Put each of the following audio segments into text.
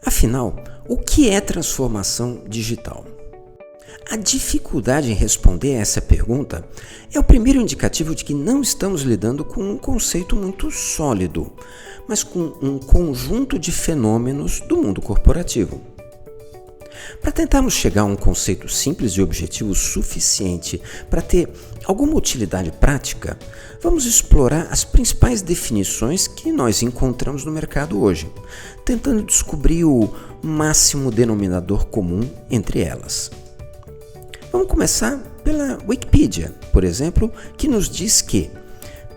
Afinal, o que é transformação digital? A dificuldade em responder a essa pergunta é o primeiro indicativo de que não estamos lidando com um conceito muito sólido, mas com um conjunto de fenômenos do mundo corporativo. Para tentarmos chegar a um conceito simples e objetivo suficiente para ter alguma utilidade prática, vamos explorar as principais definições que nós encontramos no mercado hoje, tentando descobrir o máximo denominador comum entre elas. Vamos começar pela Wikipedia, por exemplo, que nos diz que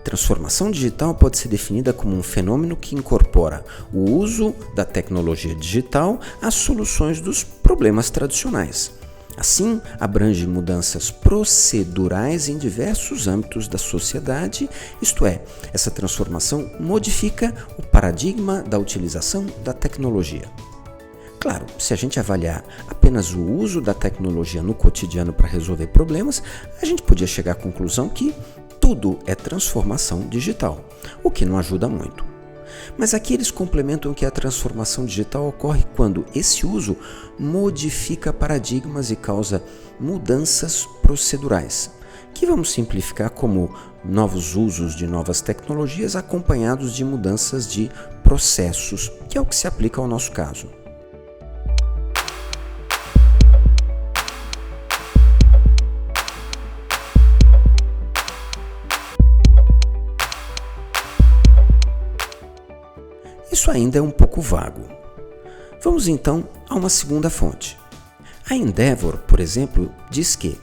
transformação digital pode ser definida como um fenômeno que incorpora o uso da tecnologia digital às soluções dos problemas tradicionais. Assim, abrange mudanças procedurais em diversos âmbitos da sociedade, isto é, essa transformação modifica o paradigma da utilização da tecnologia. Claro, se a gente avaliar apenas o uso da tecnologia no cotidiano para resolver problemas, a gente podia chegar à conclusão que tudo é transformação digital, o que não ajuda muito. Mas aqui eles complementam que a transformação digital ocorre quando esse uso modifica paradigmas e causa mudanças procedurais, que vamos simplificar como novos usos de novas tecnologias acompanhados de mudanças de processos, que é o que se aplica ao nosso caso. Isso ainda é um pouco vago. Vamos então a uma segunda fonte. A Endeavor, por exemplo, diz que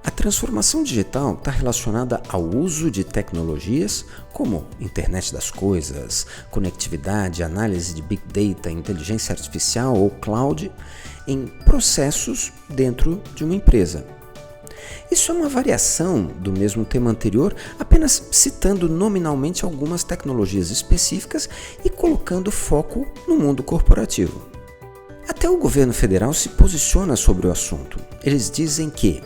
a transformação digital está relacionada ao uso de tecnologias como internet das coisas, conectividade, análise de big data, inteligência artificial ou cloud em processos dentro de uma empresa. Isso é uma variação do mesmo tema anterior, apenas citando nominalmente algumas tecnologias específicas e colocando foco no mundo corporativo. Até o governo federal se posiciona sobre o assunto. Eles dizem que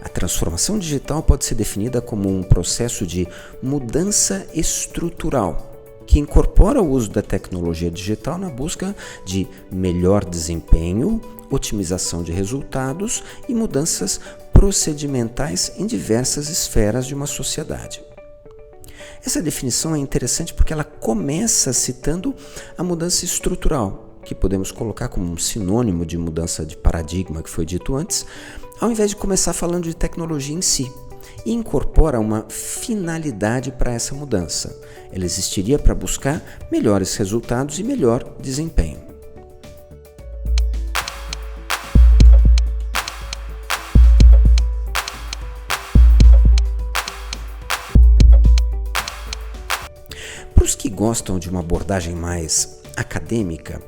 a transformação digital pode ser definida como um processo de mudança estrutural, que incorpora o uso da tecnologia digital na busca de melhor desempenho, otimização de resultados e mudanças procedimentais em diversas esferas de uma sociedade. Essa definição é interessante porque ela começa citando a mudança estrutural, que podemos colocar como um sinônimo de mudança de paradigma que foi dito antes, ao invés de começar falando de tecnologia em si, e incorpora uma finalidade para essa mudança. Ela existiria para buscar melhores resultados e melhor desempenho. Para os que gostam de uma abordagem mais acadêmica,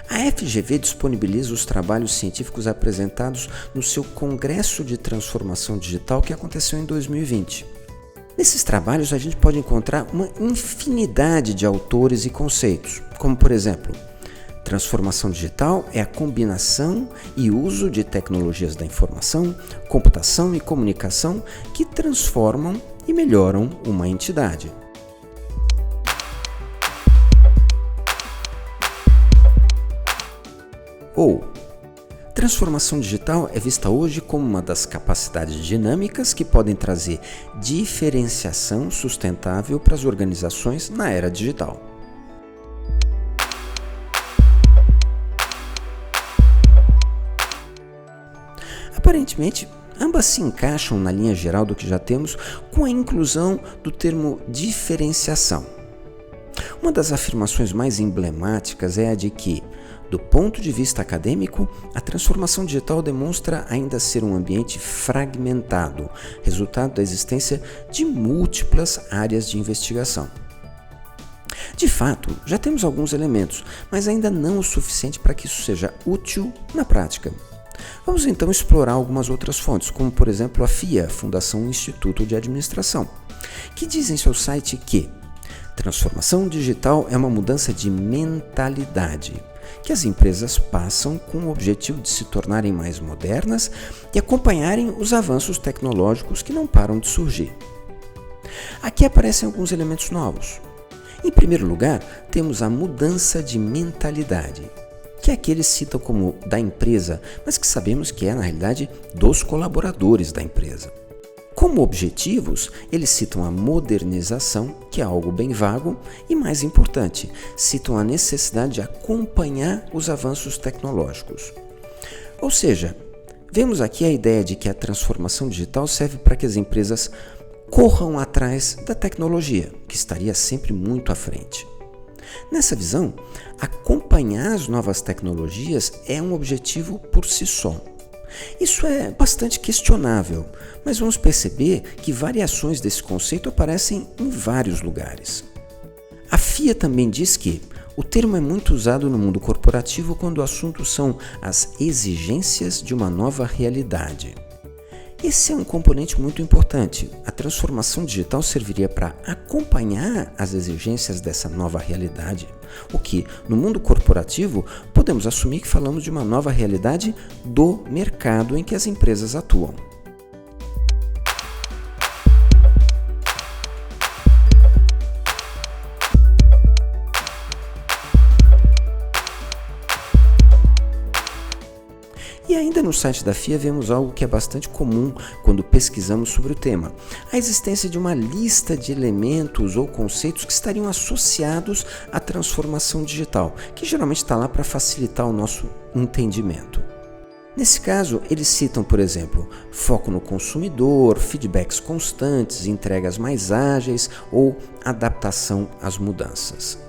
a FGV disponibiliza os trabalhos científicos apresentados no seu Congresso de Transformação Digital que aconteceu em 2020. Nesses trabalhos a gente pode encontrar uma infinidade de autores e conceitos, como por exemplo, transformação digital é a combinação e uso de tecnologias da informação, computação e comunicação que transformam e melhoram uma entidade. Ou, transformação digital é vista hoje como uma das capacidades dinâmicas que podem trazer diferenciação sustentável para as organizações na era digital. Aparentemente, ambas se encaixam na linha geral do que já temos, com a inclusão do termo diferenciação. Uma das afirmações mais emblemáticas é a de que, do ponto de vista acadêmico, a transformação digital demonstra ainda ser um ambiente fragmentado, resultado da existência de múltiplas áreas de investigação. De fato, já temos alguns elementos, mas ainda não o suficiente para que isso seja útil na prática. Vamos então explorar algumas outras fontes, como por exemplo a FIA, Fundação Instituto de Administração, que diz em seu site que transformação digital é uma mudança de mentalidade, que as empresas passam com o objetivo de se tornarem mais modernas e acompanharem os avanços tecnológicos que não param de surgir. Aqui aparecem alguns elementos novos. Em primeiro lugar, temos a mudança de mentalidade, que aqui eles citam como da empresa, mas que sabemos que é, na realidade, dos colaboradores da empresa. Como objetivos, eles citam a modernização, que é algo bem vago, e mais importante, citam a necessidade de acompanhar os avanços tecnológicos. Ou seja, vemos aqui a ideia de que a transformação digital serve para que as empresas corram atrás da tecnologia, que estaria sempre muito à frente. Nessa visão, acompanhar as novas tecnologias é um objetivo por si só. Isso é bastante questionável, mas vamos perceber que variações desse conceito aparecem em vários lugares. A FIA também diz que o termo é muito usado no mundo corporativo quando o assunto são as exigências de uma nova realidade. Esse é um componente muito importante. A transformação digital serviria para acompanhar as exigências dessa nova realidade, o que, no mundo corporativo, podemos assumir que falamos de uma nova realidade do mercado em que as empresas atuam. E ainda no site da FIA vemos algo que é bastante comum quando pesquisamos sobre o tema: a existência de uma lista de elementos ou conceitos que estariam associados à transformação digital, que geralmente está lá para facilitar o nosso entendimento. Nesse caso, eles citam, por exemplo, foco no consumidor, feedbacks constantes, entregas mais ágeis ou adaptação às mudanças.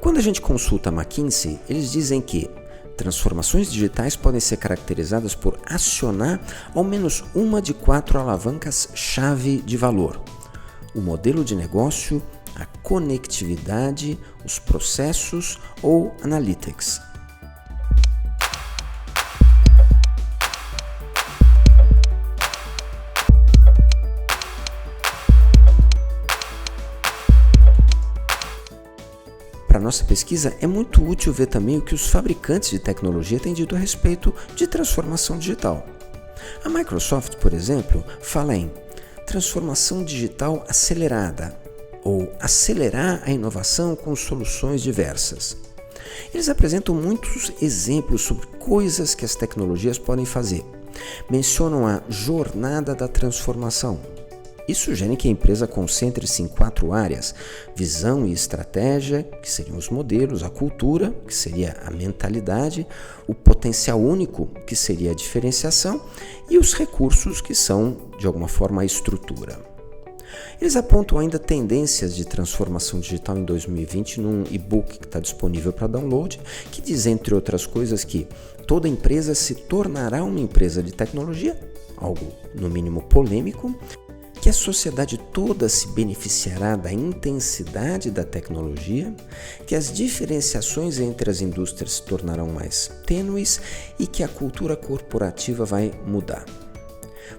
Quando a gente consulta a McKinsey, eles dizem que transformações digitais podem ser caracterizadas por acionar ao menos uma de 4 alavancas-chave de valor: o modelo de negócio, a conectividade, os processos ou analytics. Para nossa pesquisa, é muito útil ver também o que os fabricantes de tecnologia têm dito a respeito de transformação digital. A Microsoft, por exemplo, fala em transformação digital acelerada ou acelerar a inovação com soluções diversas. Eles apresentam muitos exemplos sobre coisas que as tecnologias podem fazer. Mencionam a jornada da transformação. Isso sugere que a empresa concentre-se em 4 áreas: visão e estratégia, que seriam os modelos, a cultura, que seria a mentalidade, o potencial único, que seria a diferenciação, e os recursos, que são, de alguma forma, a estrutura. Eles apontam ainda tendências de transformação digital em 2020 num e-book que está disponível para download, que diz, entre outras coisas, que toda empresa se tornará uma empresa de tecnologia, algo no mínimo polêmico, que a sociedade toda se beneficiará da intensidade da tecnologia, que as diferenciações entre as indústrias se tornarão mais tênues e que a cultura corporativa vai mudar.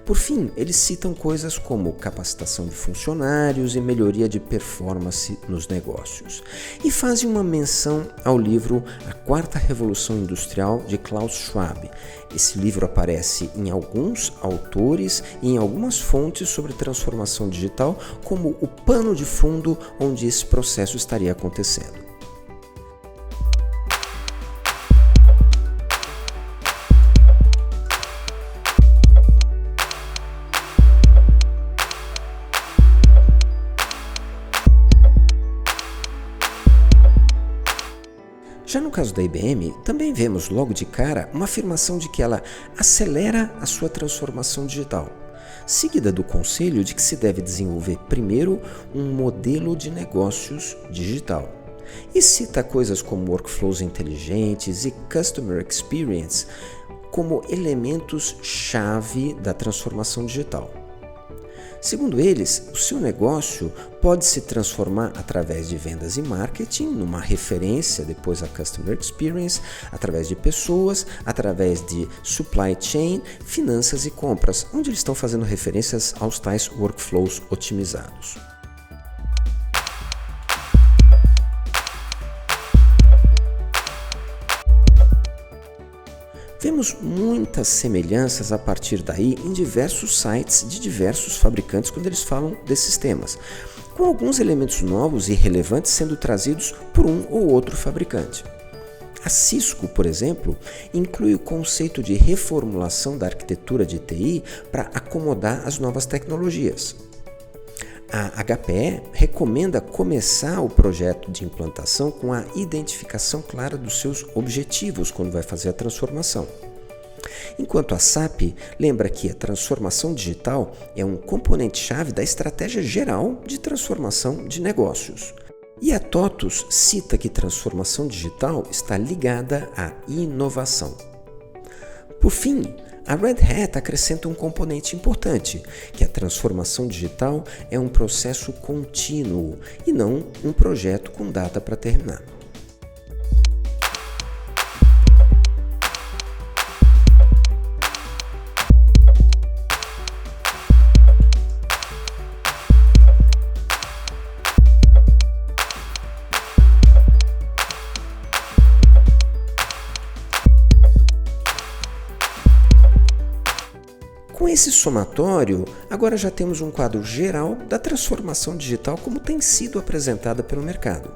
Por fim, eles citam coisas como capacitação de funcionários e melhoria de performance nos negócios. E fazem uma menção ao livro A Quarta Revolução Industrial, de Klaus Schwab. Esse livro aparece em alguns autores e em algumas fontes sobre transformação digital como o pano de fundo onde esse processo estaria acontecendo. Já no caso da IBM, também vemos logo de cara uma afirmação de que ela acelera a sua transformação digital, seguida do conselho de que se deve desenvolver primeiro um modelo de negócios digital. E cita coisas como workflows inteligentes e customer experience como elementos-chave da transformação digital. Segundo eles, o seu negócio pode se transformar através de vendas e marketing, numa referência depois a Customer Experience, através de pessoas, através de supply chain, finanças e compras, onde eles estão fazendo referências aos tais workflows otimizados. Vemos muitas semelhanças a partir daí em diversos sites de diversos fabricantes quando eles falam desses temas, com alguns elementos novos e relevantes sendo trazidos por um ou outro fabricante. A Cisco, por exemplo, inclui o conceito de reformulação da arquitetura de TI para acomodar as novas tecnologias. A HPE recomenda começar o projeto de implantação com a identificação clara dos seus objetivos quando vai fazer a transformação. Enquanto a SAP lembra que a transformação digital é um componente-chave da estratégia geral de transformação de negócios. E a TOTUS cita que transformação digital está ligada à inovação. Por fim, a Red Hat acrescenta um componente importante, que a transformação digital é um processo contínuo e não um projeto com data para terminar. Com esse somatório, agora já temos um quadro geral da transformação digital como tem sido apresentada pelo mercado.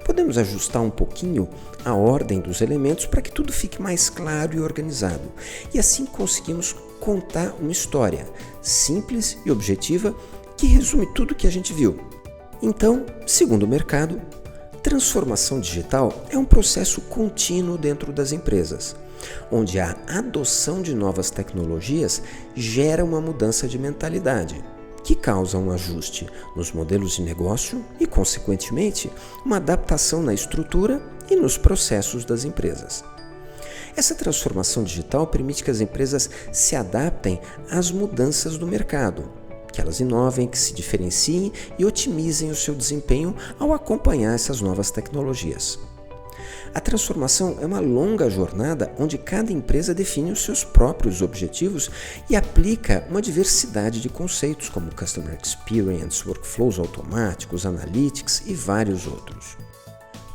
Podemos ajustar um pouquinho a ordem dos elementos para que tudo fique mais claro e organizado, e assim conseguimos contar uma história simples e objetiva que resume tudo o que a gente viu. Então, segundo o mercado, transformação digital é um processo contínuo dentro das empresas, onde a adoção de novas tecnologias gera uma mudança de mentalidade, que causa um ajuste nos modelos de negócio e, consequentemente, uma adaptação na estrutura e nos processos das empresas. Essa transformação digital permite que as empresas se adaptem às mudanças do mercado, que elas inovem, que se diferenciem e otimizem o seu desempenho ao acompanhar essas novas tecnologias. A transformação é uma longa jornada onde cada empresa define os seus próprios objetivos e aplica uma diversidade de conceitos como Customer Experience, Workflows automáticos, Analytics e vários outros.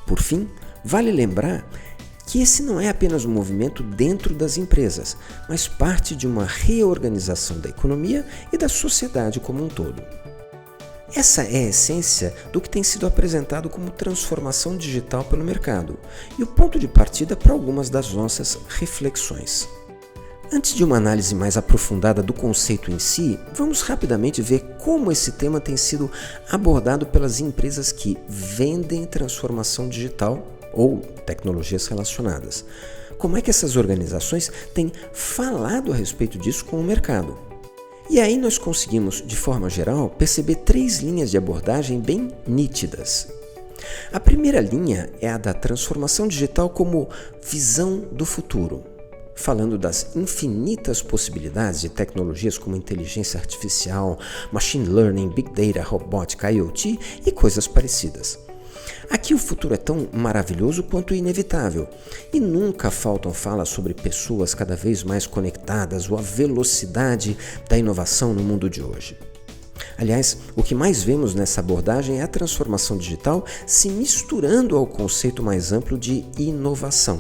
Por fim, vale lembrar que esse não é apenas um movimento dentro das empresas, mas parte de uma reorganização da economia e da sociedade como um todo. Essa é a essência do que tem sido apresentado como transformação digital pelo mercado e o ponto de partida para algumas das nossas reflexões. Antes de uma análise mais aprofundada do conceito em si, vamos rapidamente ver como esse tema tem sido abordado pelas empresas que vendem transformação digital ou tecnologias relacionadas. Como é que essas organizações têm falado a respeito disso com o mercado? E aí nós conseguimos, de forma geral, perceber 3 linhas de abordagem bem nítidas. A primeira linha é a da transformação digital como visão do futuro, falando das infinitas possibilidades de tecnologias como inteligência artificial, machine learning, big data, robótica, IoT e coisas parecidas. Aqui o futuro é tão maravilhoso quanto inevitável, e nunca faltam falas sobre pessoas cada vez mais conectadas ou a velocidade da inovação no mundo de hoje. Aliás, o que mais vemos nessa abordagem é a transformação digital se misturando ao conceito mais amplo de inovação,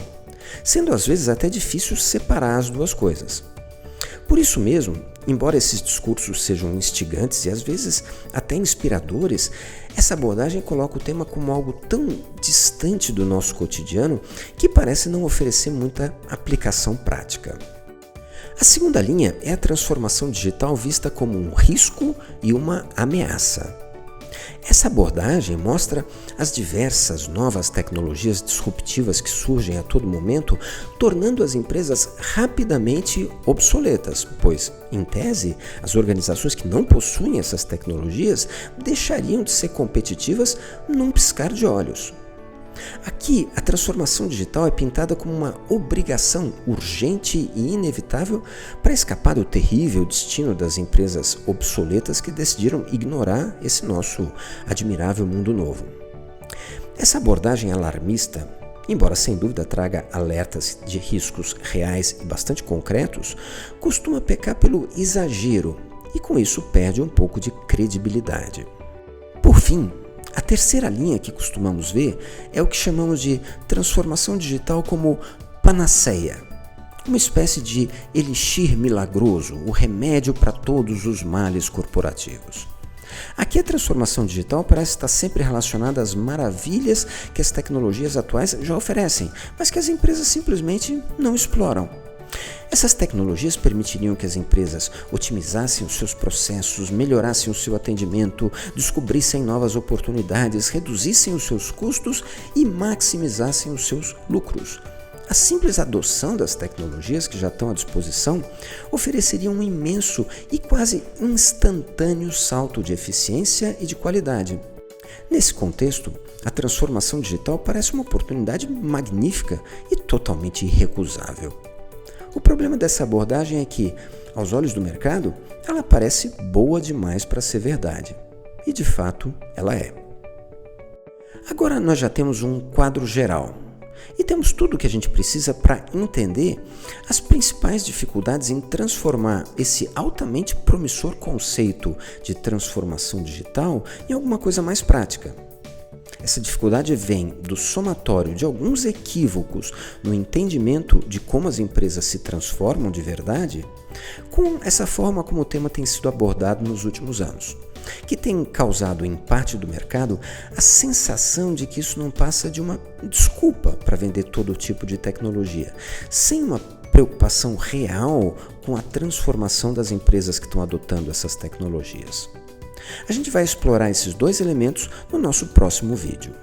sendo às vezes até difícil separar as duas coisas. Por isso mesmo, embora esses discursos sejam instigantes e às vezes até inspiradores, essa abordagem coloca o tema como algo tão distante do nosso cotidiano que parece não oferecer muita aplicação prática. A segunda linha é a transformação digital vista como um risco e uma ameaça. Essa abordagem mostra as diversas novas tecnologias disruptivas que surgem a todo momento, tornando as empresas rapidamente obsoletas, pois, em tese, as organizações que não possuem essas tecnologias deixariam de ser competitivas num piscar de olhos. Aqui, a transformação digital é pintada como uma obrigação urgente e inevitável para escapar do terrível destino das empresas obsoletas que decidiram ignorar esse nosso admirável mundo novo. Essa abordagem alarmista, embora sem dúvida traga alertas de riscos reais e bastante concretos, costuma pecar pelo exagero e com isso perde um pouco de credibilidade. Por fim, a terceira linha que costumamos ver é o que chamamos de transformação digital como panaceia, uma espécie de elixir milagroso, o remédio para todos os males corporativos. Aqui a transformação digital parece estar sempre relacionada às maravilhas que as tecnologias atuais já oferecem, mas que as empresas simplesmente não exploram. Essas tecnologias permitiriam que as empresas otimizassem os seus processos, melhorassem o seu atendimento, descobrissem novas oportunidades, reduzissem os seus custos e maximizassem os seus lucros. A simples adoção das tecnologias que já estão à disposição ofereceria um imenso e quase instantâneo salto de eficiência e de qualidade. Nesse contexto, a transformação digital parece uma oportunidade magnífica e totalmente irrecusável. O problema dessa abordagem é que, aos olhos do mercado, ela parece boa demais para ser verdade. E de fato, ela é. Agora nós já temos um quadro geral e temos tudo o que a gente precisa para entender as principais dificuldades em transformar esse altamente promissor conceito de transformação digital em alguma coisa mais prática. Essa dificuldade vem do somatório de alguns equívocos no entendimento de como as empresas se transformam de verdade, com essa forma como o tema tem sido abordado nos últimos anos, que tem causado em parte do mercado a sensação de que isso não passa de uma desculpa para vender todo tipo de tecnologia, sem uma preocupação real com a transformação das empresas que estão adotando essas tecnologias. A gente vai explorar esses dois elementos no nosso próximo vídeo.